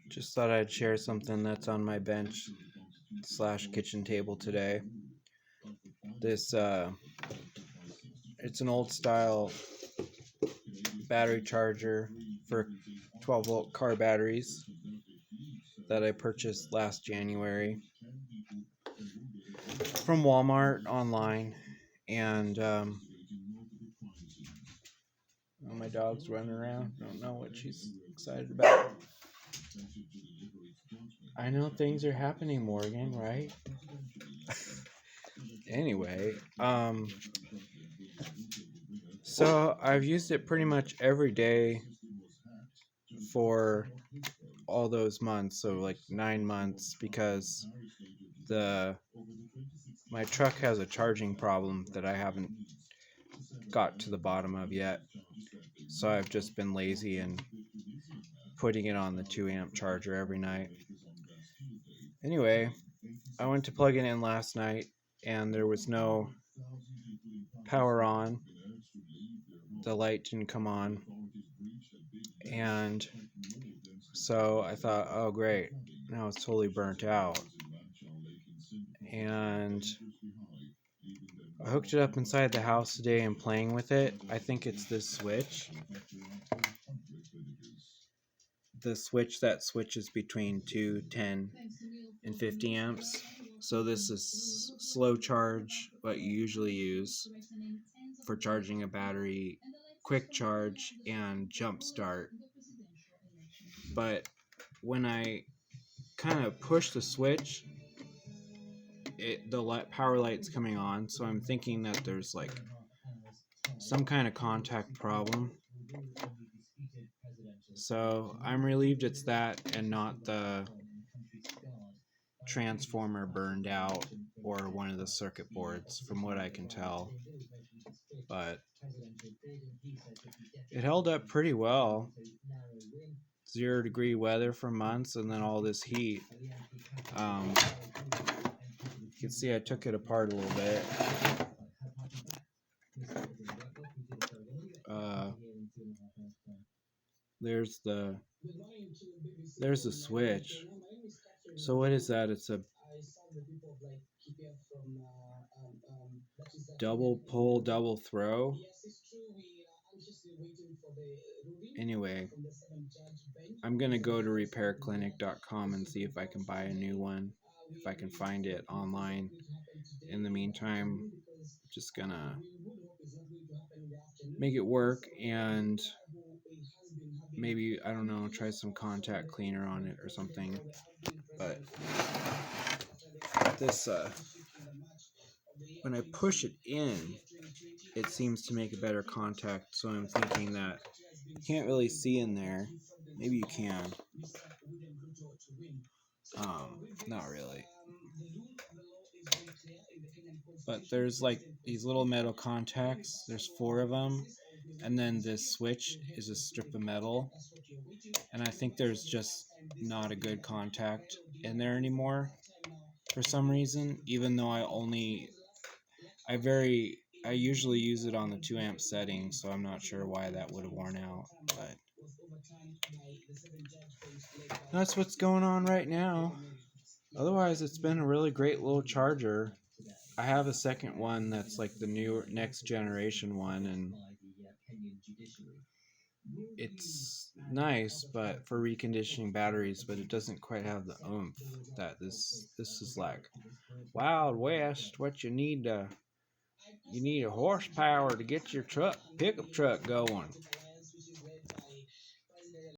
Just thought I'd share something that's on my bench / kitchen table today. This it's an old style battery charger for 12-volt car batteries that I purchased last January from Walmart online, and my dog's running around. Don't know what she's excited about. I know things are happening, Morgan, right? Anyway, so I've used it pretty much every day for all those months, so like 9 months, because my truck has a charging problem that I haven't got to the bottom of yet. So I've just been lazy and putting it on the 2-amp charger every night. Anyway, I went to plug it in last night and there was no power on. The light didn't come on. And so I thought, oh great, now it's totally burnt out. And I hooked it up inside the house today and playing with it. I think it's this switch. The switch that switches between 2, 10, and 50 amps. So this is slow charge, what you usually use for charging a battery, quick charge, and jump start. But when I kind of push the switch, the power light's coming on, so I'm thinking that there's like some kind of contact problem. So I'm relieved it's that and not the transformer burned out or one of the circuit boards, from what I can tell. But it held up pretty well. 0-degree weather for months and then all this heat. You can see I took it apart a little bit. There's the switch. So what is that? It's a double pull, double throw. Anyway, I'm gonna go to repairclinic.com and see if I can buy a new one, if I can find it online. In the meantime, just gonna make it work and maybe, I don't know, try some contact cleaner on it or something. But this when I push it in, it seems to make a better contact, so I'm thinking that you can't really see in there. Maybe you can. Not really. But there's like these little metal contacts. There's 4 of them. And then this switch is a strip of metal. And I think there's just not a good contact in there anymore for some reason, even though I usually use it on the 2-amp setting, so I'm not sure why that would have worn out, but that's what's going on right now. Otherwise, it's been a really great little charger. I have a second one that's like the new next generation one, and it's nice, but for reconditioning batteries, but it doesn't quite have the oomph that this is like Wild West. What you need a horsepower to get your pickup truck going.